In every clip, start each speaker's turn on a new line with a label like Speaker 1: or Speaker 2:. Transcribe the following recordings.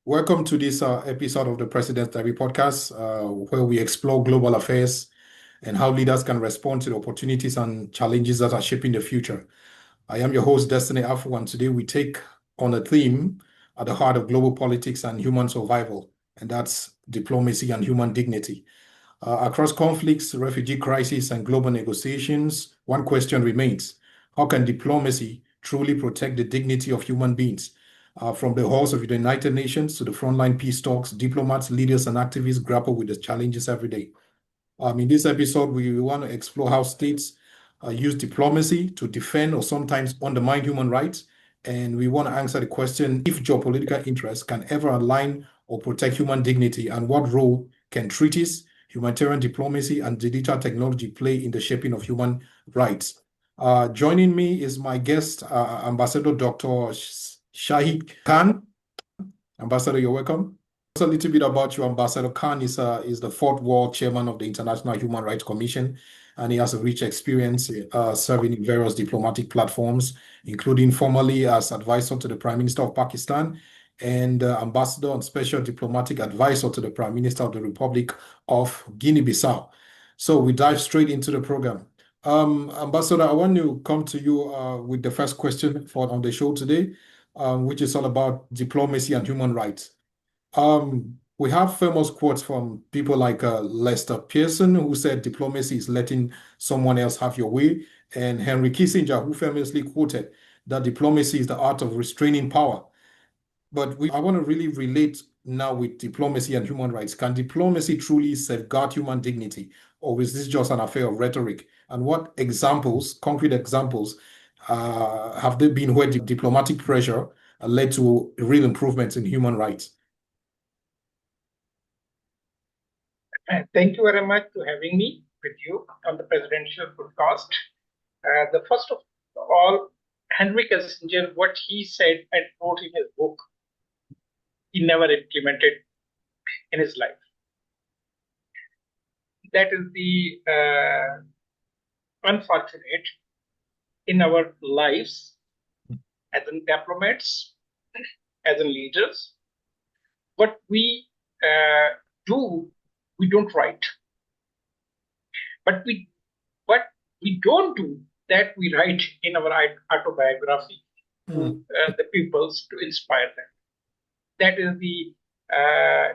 Speaker 1: Welcome to this episode of the President's Diary podcast, where we explore global affairs and how leaders can respond to the opportunities and challenges that are shaping the future. I am your host, Destiny Afu, and today we take on a theme at the heart of global politics and human survival, and that's diplomacy and human dignity. Across conflicts, refugee crises, and global negotiations, one question remains: how can diplomacy truly protect the dignity of human beings? From the halls of the United Nations to the frontline peace talks, diplomats, leaders, and activists grapple with the challenges every day. In this episode, we want to explore how states use diplomacy to defend or sometimes undermine human rights. And we want to answer the question if geopolitical interests can ever align or protect human dignity, and what role can treaties, humanitarian diplomacy, and digital technology play in the shaping of human rights. Joining me is my guest, Ambassador Dr. Shahid Khan. Ambassador, you're welcome. A little bit about you. Ambassador Khan is the fourth world chairman of the International Human Rights Commission, and he has a rich experience serving in various diplomatic platforms, including formerly as advisor to the Prime Minister of Pakistan and ambassador and special diplomatic advisor to the Prime Minister of the Republic of Guinea-Bissau. So we dive straight into the program. Ambassador, I want to come to you with the first question on the show today, which is all about diplomacy and human rights. We have famous quotes from people like Lester Pearson, who said diplomacy is letting someone else have your way, and Henry Kissinger, who famously quoted that diplomacy is the art of restraining power. But I want to really relate now with diplomacy and human rights. Can diplomacy truly safeguard human dignity, or is this just an affair of rhetoric? And what examples, concrete examples, have there been where diplomatic pressure led to real improvements in human rights?
Speaker 2: Thank you very much for having me with you on the presidential podcast. The first of all, Henry Kissinger, what he said and wrote in his book, he never implemented in his life. That is the unfortunate in our lives as in diplomats, as in leaders. What we do, we don't write. But we don't do that, we write in our autobiography to the pupils to inspire them. That is the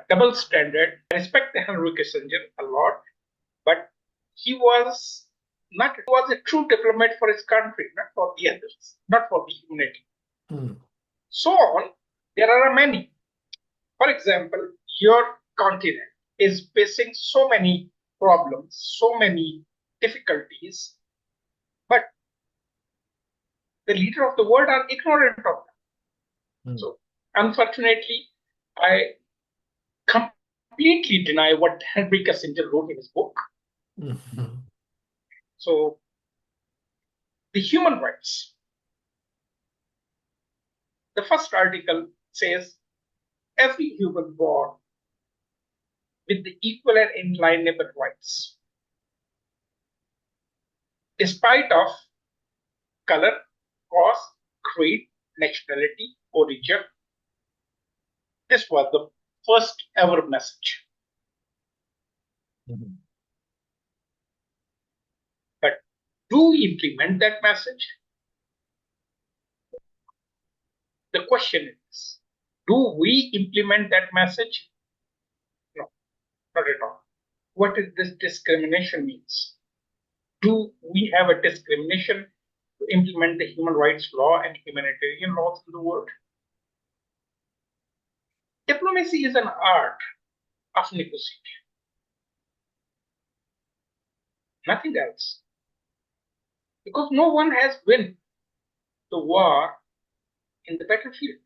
Speaker 2: double standard. I respect Henry Kissinger a lot, but he was a true diplomat for his country, not for the others, not for the humanity. So on, there are many. For example, your continent is facing so many problems, so many difficulties, but the leader of the world are ignorant of them. So unfortunately, I completely deny what Henry Kissinger wrote in his book. So the human rights. The first article says every human born with the equal and inalienable rights, despite of color, caste, creed, nationality, origin. This was the first ever message. But do we implement that message? The question is, do we implement that message? No, not at all. What is this discrimination means? Do we have a discrimination to implement the human rights law and humanitarian laws in the world? Diplomacy is an art of negotiation. Nothing else. Because no one has won the war in the battlefield.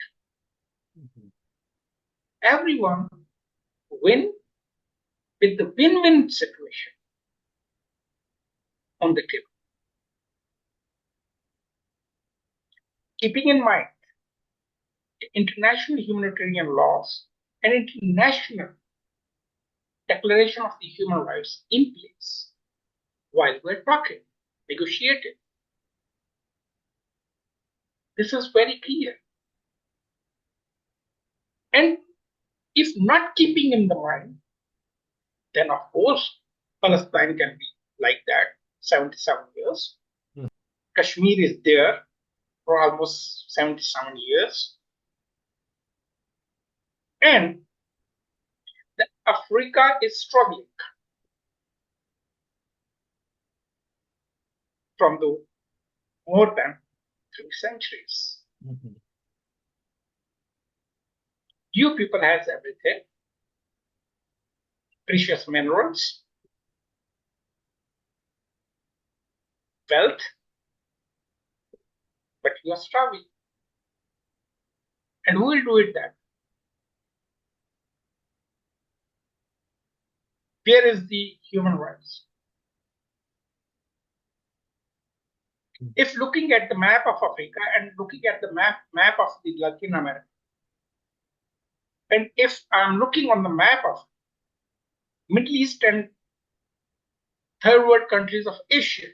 Speaker 2: Everyone win with the win-win situation on the table. Keeping in mind the international humanitarian laws and international declaration of the human rights in place while we're talking, negotiating. This is very clear. And If not keeping in the mind, then of course Palestine can be like that 77 years. Kashmir is there for almost 77 years. And Africa is struggling from the more than 3 centuries. You people has everything, precious minerals, wealth, but you are starving. And who will do it then? Where is the human rights? If looking at the map of Africa and looking at the map of the Latin America, and if I'm looking on the map of Middle East and third world countries of Asia,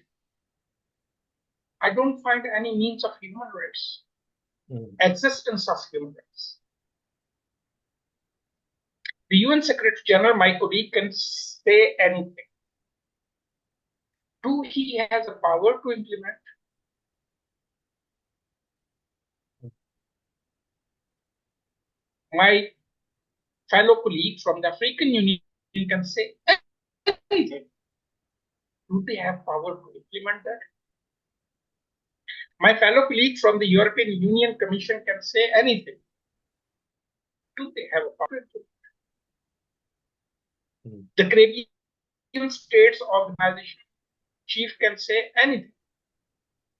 Speaker 2: I don't find any means of human rights, existence of human rights. The UN Secretary General, my colleague, can say anything. Do he has a power to implement? My fellow colleague from the African Union can say anything. Do they have power to implement that? My fellow colleague from the European Union Commission can say anything. Do they have a power to implement? The Caribbean States Organization chief can say anything.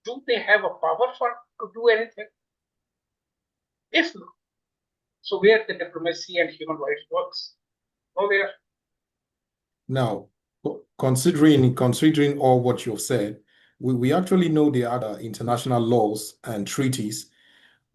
Speaker 2: Do they have a power to do anything? If not, so where the diplomacy and human rights works? Nowhere.
Speaker 1: Now, considering all what you've said, we actually know there are international laws and treaties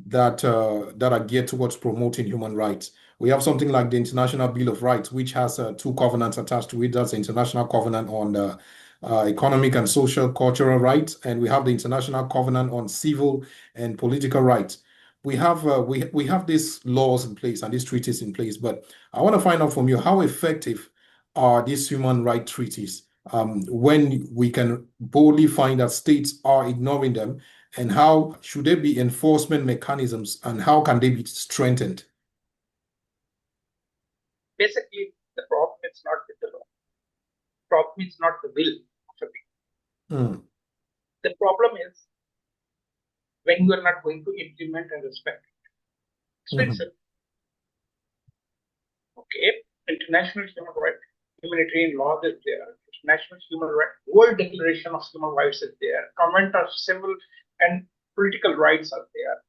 Speaker 1: that are geared towards promoting human rights. We have something like the International Bill of Rights, which has 2 covenants attached to it. That's the International Covenant on Economic and Social Cultural Rights, and we have the International Covenant on Civil and Political Rights. We have these laws in place and these treaties in place, but I want to find out from you, how effective are these human rights treaties when we can boldly find that states are ignoring them, and how should there be enforcement mechanisms, and how can they be strengthened?
Speaker 2: Basically, the problem is not with the law. The problem is not the will of the people. The problem is when you are not going to implement and respect it. It's very simple. Okay, international human rights, humanitarian law is there. International human rights, World Declaration of Human Rights is there. Convent of Civil and Political Rights are there.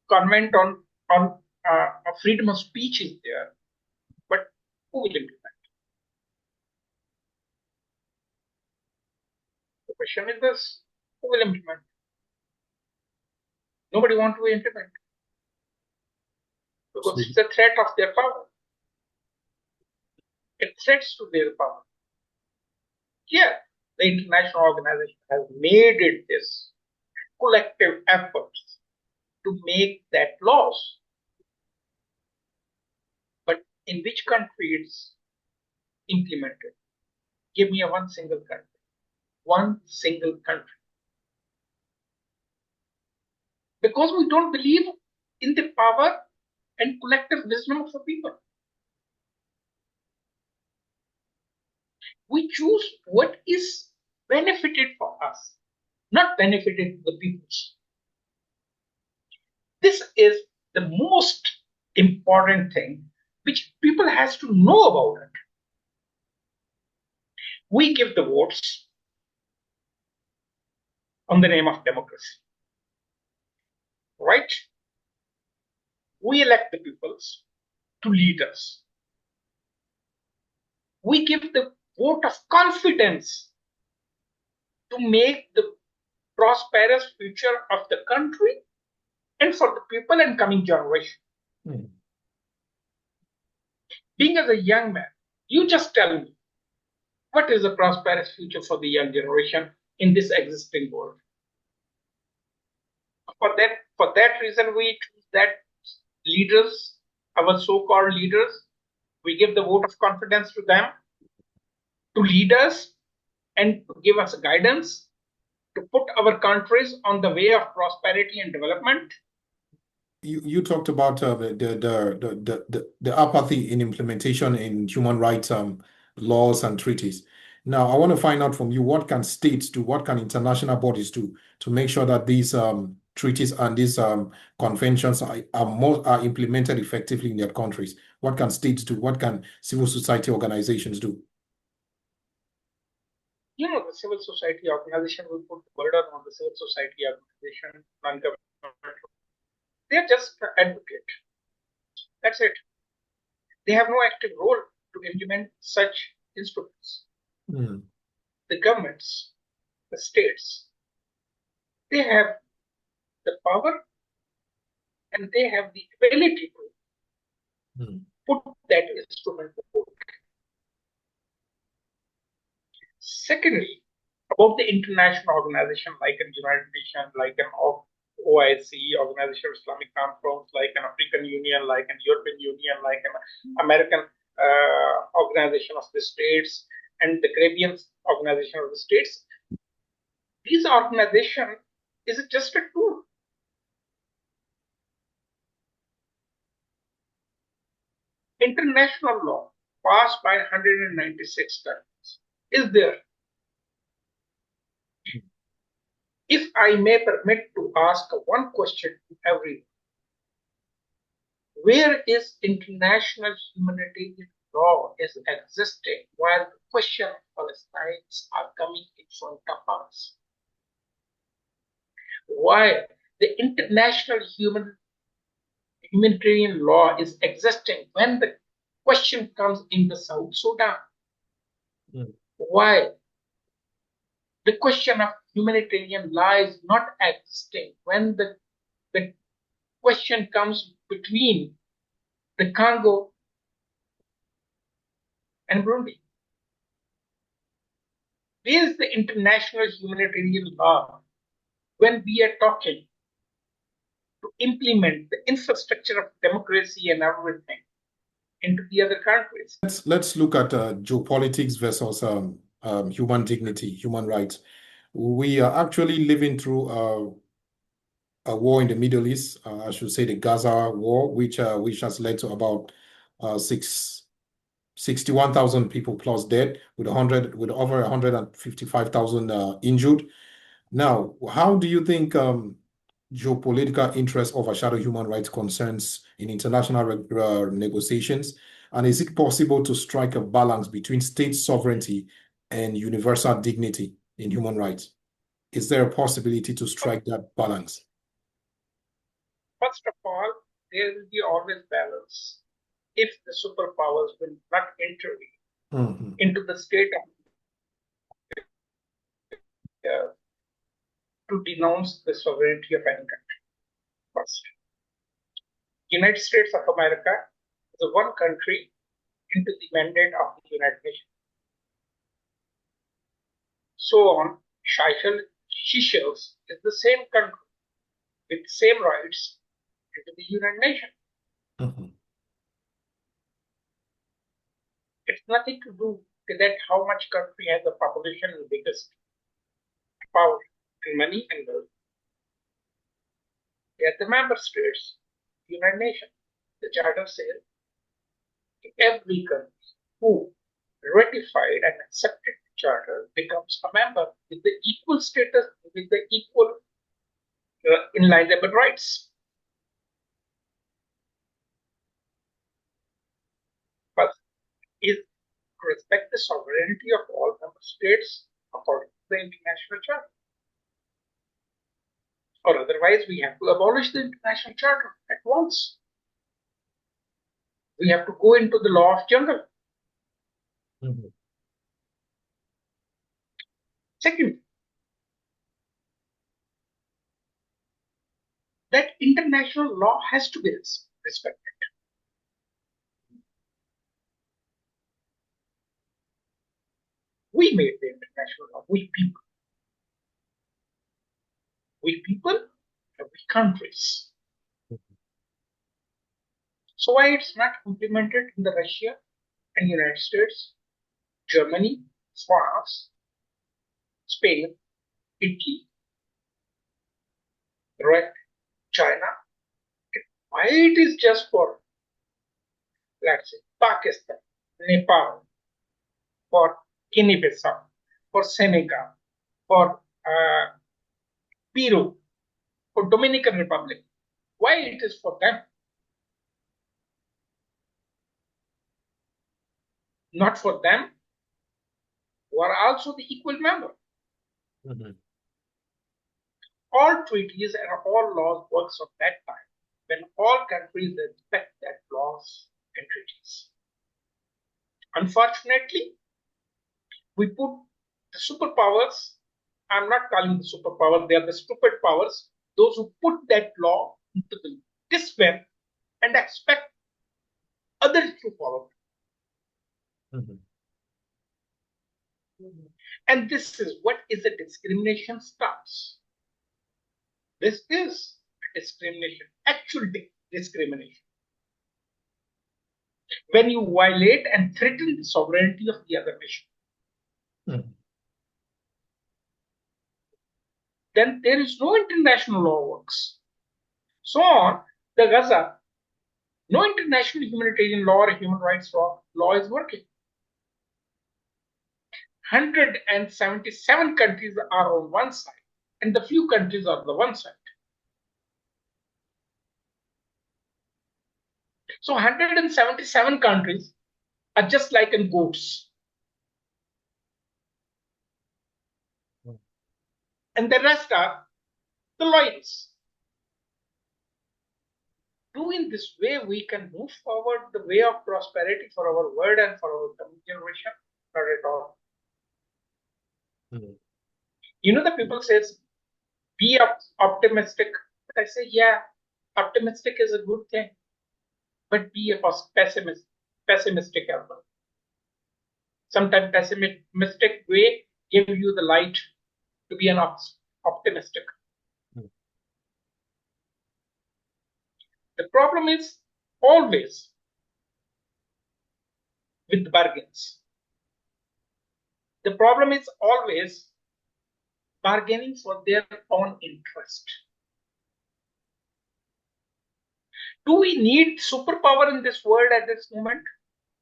Speaker 2: Convent on freedom of speech is there. But who will implement? The question is this: who will implement? Nobody wants to implement because it's a threat of their power. It threats to their power. Here, the international organization has made it this collective efforts to make that laws. But in which country it's implemented? Give me one single country. One single country. Because we don't believe in the power and collective wisdom of the people. We choose what is benefited for us, not benefited the people. This is the most important thing which people has to know about it. We give the votes on the name of democracy, right? We elect the peoples to lead us. We give the vote of confidence to make the prosperous future of the country and for the people and coming generation. Being as a young man, you just tell me, what is a prosperous future for the young generation in this existing world? For that reason, we choose that leaders our so-called leaders. We give the vote of confidence to them to lead us and to give us guidance, to put our countries on the way of prosperity and development.
Speaker 1: You talked about the apathy in implementation in human rights laws and treaties. Now, I want to find out from you, what can states do, what can international bodies do to make sure that these treaties and these conventions are implemented effectively in their countries? What can states do? What can civil society organizations do?
Speaker 2: The civil society organization will put the burden on the civil society organization, non-governmental. They're just advocate. That's it. They have no active role to implement such instruments.
Speaker 1: Mm.
Speaker 2: The governments, the states, they have the power and they have the ability to put that instrument forward. Secondly, about the international organization like an United Nations, like an OIC, Organization of Islamic Conference, like an African Union, like an European Union, like an American Organization of the States, and the Caribbean Organization of the States. These organizations is just a tool. International law passed by 196 countries is there. If I may permit to ask one question to everyone, where is international humanitarian law is existing while the question of Palestinians are coming in front of us? Why the international humanitarian law is existing when the question comes in the South Sudan? Why the question of humanitarian law is not existing when the question comes between the Congo and Burundi? Where is the international humanitarian law when we are talking to implement the infrastructure of democracy and everything into the other countries?
Speaker 1: Let's look at geopolitics versus human dignity, human rights. We are actually living through a war in the Middle East, I should say the Gaza war, which has led to about 61,000 people plus dead, with over 155,000 injured. Now, how do you think geopolitical interests overshadow human rights concerns in international negotiations? And is it possible to strike a balance between state sovereignty and universal dignity in human rights? Is there a possibility to strike that balance?
Speaker 2: First of all, there will be always balance if the superpowers will not intervene into the state to denounce the sovereignty of any country. First, United States of America is the one country into the mandate of the United Nations. So on, Seychelles is the same country with same rights into the United Nations. It's nothing to do with that how much country has the population and biggest power and money and wealth. They are the member states, United Nations. The Charter says every country who ratified and accepted the Charter becomes a member with the equal status, with the equal inalienable rights. But is to respect the sovereignty of all member states according to the International Charter. Or otherwise, we have to abolish the International Charter at once. We have to go into the law of jungle. Second, that international law has to be respected. We made the international law, we people. We people and we countries. So why it's not implemented in the Russia and United States, Germany, France, Spain, Italy, right, China? Why it is just for, let's say, Pakistan, Nepal, for Guinea-Bissau, for Senegal, for Peru, for Dominican Republic? Why it is for them, not for them, who are also the equal member?
Speaker 1: Mhm.
Speaker 2: All treaties and all laws works on that time when all countries respect that laws and treaties. Unfortunately, we put the superpowers. I'm not calling the superpower; they are the stupid powers. Those who put that law into this web and expect others to follow.
Speaker 1: Mhm.
Speaker 2: And this is what is the discrimination starts. This is discrimination, actual discrimination. When you violate and threaten the sovereignty of the other nation,
Speaker 1: Mhm.
Speaker 2: then there is no international law works. So on the Gaza, no international humanitarian law or human rights law is working. 177 countries are on one side, and the few countries are on the one side. So 177 countries are just like in goats. And the rest are the loyalists. Doing this way, we can move forward the way of prosperity for our world and for our coming generation? Not at all.
Speaker 1: Mhm.
Speaker 2: You know, the people says, be optimistic. But I say, yeah, optimistic is a good thing, but be a pessimistic as well. Sometimes pessimistic way give you the light to be an optimistic.
Speaker 1: Mhm.
Speaker 2: The problem is always with bargains. The problem is always bargaining for their own interest. Do we need superpower in this world at this moment?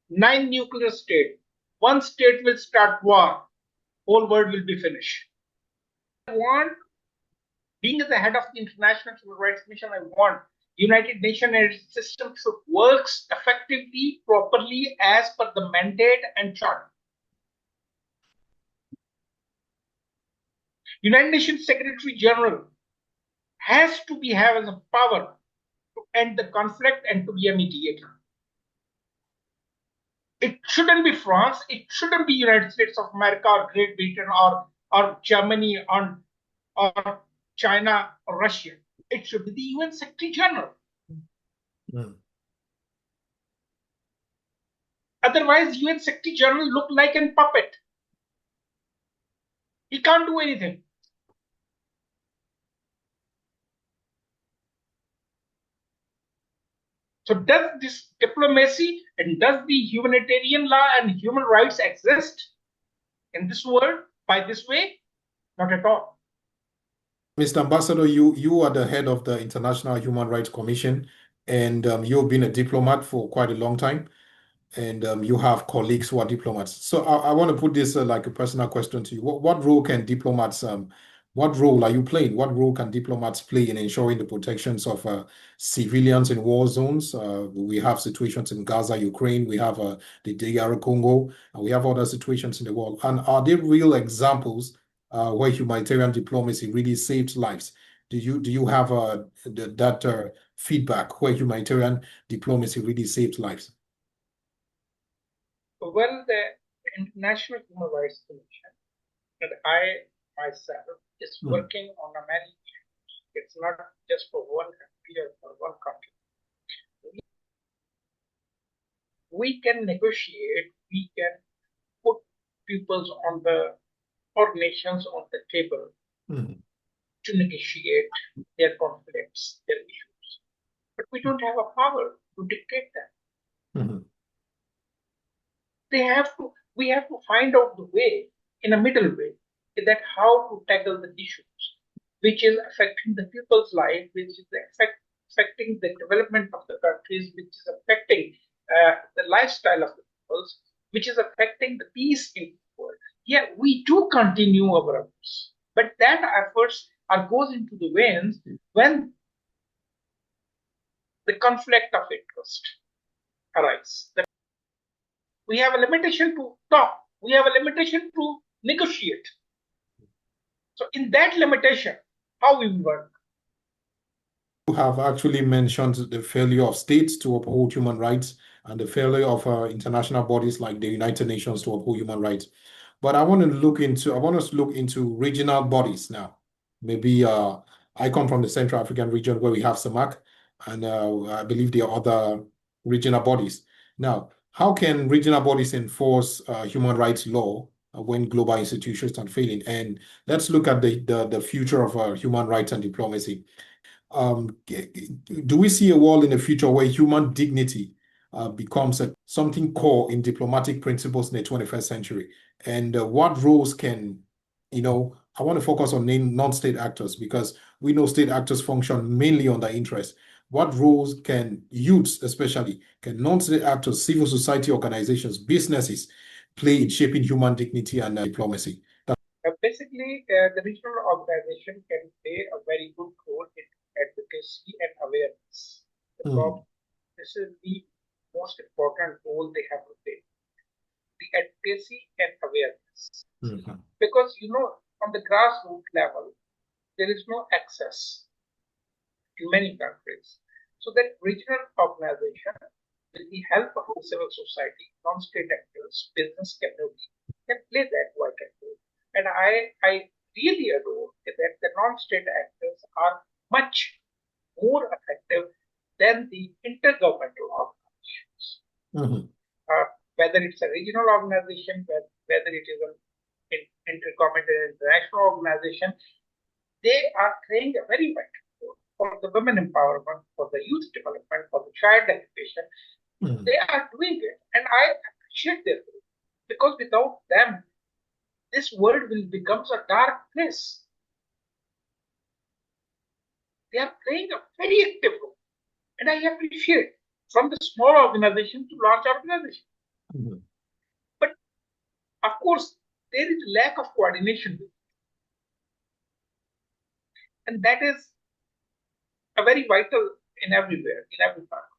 Speaker 2: 9 nuclear states. One state will start war. Whole world will be finished. I want, being the head of the International Human Rights Mission, I want United Nations and its system should work effectively, properly as per the mandate and charter. United Nations Secretary General has to be have the power to end the conflict and to be a mediator. It shouldn't be France, it shouldn't be United States of America or Great Britain or Germany or China or Russia. It should be the UN Secretary General.
Speaker 1: Mhm.
Speaker 2: Otherwise, UN Secretary General look like a puppet. He can't do anything. So does this diplomacy and does the humanitarian law and human rights exist in this world by this way? Not at all.
Speaker 1: Mr. Ambassador, you are the head of the International Human Rights Commission, and you've been a diplomat for quite a long time, and you have colleagues who are diplomats. So I want to put this like a personal question to you. What role can diplomats, what role are you playing? What role can diplomats play in ensuring the protections of civilians in war zones? We have situations in Gaza, Ukraine, we have the DR Congo, and we have other situations in the world. And are there real examples where humanitarian diplomacy really saved lives? Do you have that feedback where humanitarian diplomacy really saved lives?
Speaker 2: Well, the International Human Rights Commission and I myself is
Speaker 1: Mm.
Speaker 2: working on a many issues. It's not just for one country or for one country. We can negotiate, we can put peoples on the or nations on the table
Speaker 1: Mm.
Speaker 2: to negotiate their conflicts, their issues. But we don't have a power to dictate them.
Speaker 1: Mhm.
Speaker 2: We have to find out the way, in a middle way, that how to tackle the issues which is affecting the people's life, which is affecting the development of the countries, which is affecting the lifestyle of the peoples, which is affecting the peace in the world. Yeah, we do continue our efforts, but that efforts are goes into the veins when the conflict of interest arise. We have a limitation to talk. We have a limitation to negotiate. So in that limitation, how we work?
Speaker 1: You have actually mentioned the failure of states to uphold human rights and the failure of international bodies like the United Nations to uphold human rights. But I want us to look into regional bodies now. Maybe I come from the Central African region where we have SAMAC, and I believe there are other regional bodies. Now, how can regional bodies enforce human rights law when global institutions are failing? And let's look at the future of human rights and diplomacy. Do we see a world in the future where human dignity becomes something core in diplomatic principles in the 21st century? And what roles can, I want to focus on non-state actors because we know state actors function mainly on their interests. What roles can youths, especially, can non-state actors, civil society organizations, businesses play in shaping human dignity and diplomacy?
Speaker 2: Basically, the regional organization can play a very good role in advocacy and awareness.
Speaker 1: Mm,
Speaker 2: This is the most important role they have to play, the advocacy and awareness.
Speaker 1: mhm,
Speaker 2: Because, on the grassroots level, there is no access in many countries. So that regional organization, with the help of the civil society, non-state actors, business community, can play that vital role. And I really adore that the non-state actors are much more effective than the intergovernmental organizations.
Speaker 1: mhm,
Speaker 2: Uh, whether it's a regional organization, whether it is an intergovernmental international organization, they are playing a very vital role for the women empowerment, for the youth development, for the child education.
Speaker 1: mhm.
Speaker 2: They are doing it, and I appreciate their role because without them, this world will become a dark place. They are playing a very active role, and I appreciate from the small organization to large organization.
Speaker 1: Mhm.
Speaker 2: But of course, there is lack of coordination, and that is a very vital in everywhere, in every part.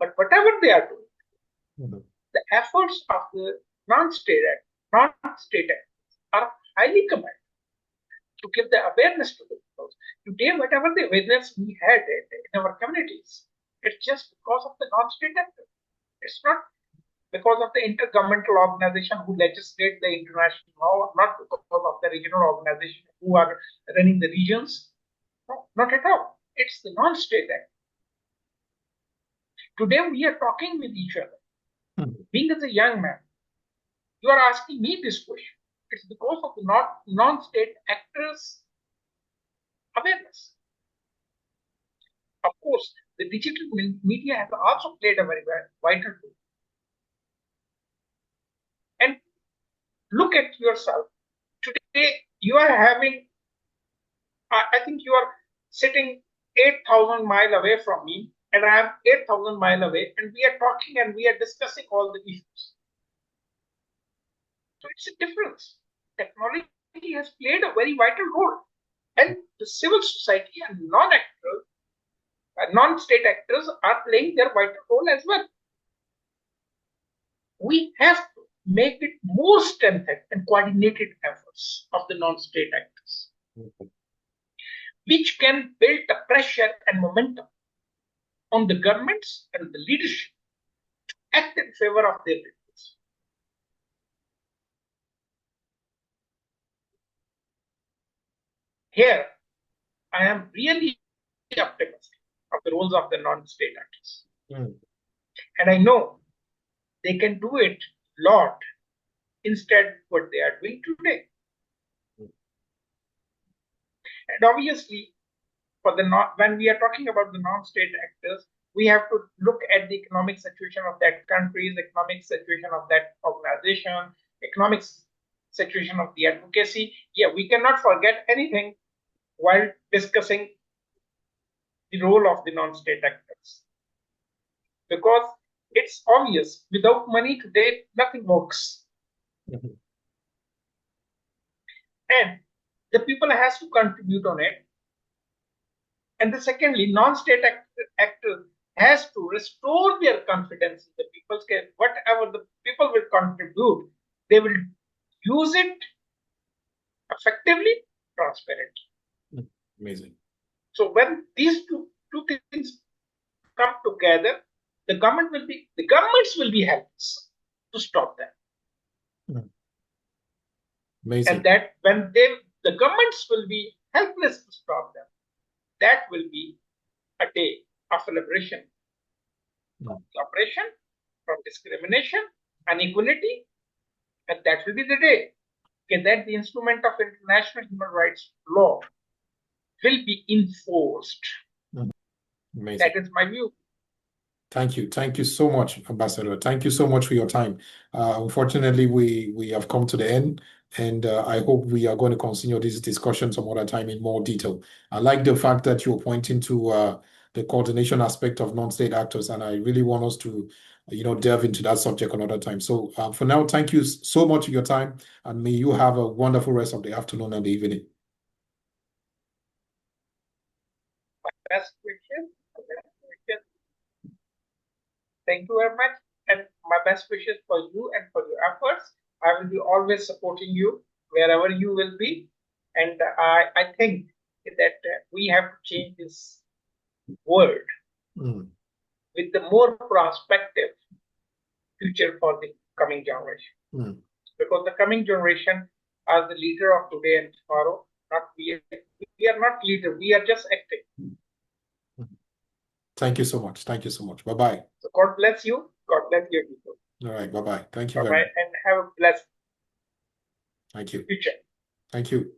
Speaker 2: But whatever they are doing,
Speaker 1: Mhm.
Speaker 2: the efforts of the non-state actors are highly commended to give the awareness to the people. Today, whatever the awareness we had in our communities, it's just because of the non-state actors. It's not because of the intergovernmental organization who legislate the international law, not because of the regional organization who are running the regions. No, not at all. It's the non-state actors. Today we are talking with each other.
Speaker 1: Mhm.
Speaker 2: Being as a young man, you are asking me this question. It's because of the non-state actors' awareness. Of course, the digital media has also played a very vital role. And look at yourself. Today, you are having, I think you are sitting 8,000 miles away from me, and I am 8,000 miles away, and we are talking and we are discussing all the issues. So it's a difference. Technology has played a very vital role. And the civil society and non-state actors are playing their vital role as well. We have to make it more strengthened and coordinated efforts of the non-state actors, which can build the pressure and momentum on the governments and the leadership to act in favor of their peoples. Here, I am really optimistic of the roles of the non-state actors.
Speaker 1: Mm.
Speaker 2: And I know they can do it a lot instead what they are doing today. And obviously, when we are talking about the non-state actors, We have to look at the economic situation of that country, the economic situation of that organization, economic situation of the advocacy. Yeah, we cannot forget anything while discussing the role of the non-state actors. Because it's obvious, without money today, nothing works.
Speaker 1: Mhm.
Speaker 2: And the people has to contribute on it. And the secondly, non-state actors has to restore their confidence in the people's case. Whatever the people will contribute, they will use it effectively, transparently.
Speaker 1: Amazing.
Speaker 2: So when these two things come together, the governments will be helpless to stop them.
Speaker 1: Mm. Amazing.
Speaker 2: And that when the governments will be helpless to stop them, that will be a day of liberation from oppression, from discrimination, inequality, and that will be the day that the instrument of international human rights law will be enforced.
Speaker 1: Amazing.
Speaker 2: That is my view.
Speaker 1: Thank you. Thank you so much, Ambassador. Thank you so much for your time. Unfortunately, we have come to the end, and I hope we are going to continue this discussion some other time in more detail. I like the fact that you're pointing to the coordination aspect of non-state actors, and I really want us to, delve into that subject another time. So for now, thank you so much for your time, and may you have a wonderful rest of the afternoon and the evening.
Speaker 2: My best wishes. Thank you very much. And my best wishes for you and for your efforts. I will be always supporting you wherever you will be. And I think that we have to change this world with the more prospective future for the coming generation. Because the coming generation are the leader of today and tomorrow. Not we. We are not leader. We are just acting.
Speaker 1: Thank you so much. Thank you so much. Bye-bye.
Speaker 2: So God bless you. God bless your people.
Speaker 1: All right. Bye-bye. Thank you
Speaker 2: Bye-bye
Speaker 1: very much.
Speaker 2: and have a blessed
Speaker 1: Thank you.
Speaker 2: future.
Speaker 1: Thank you.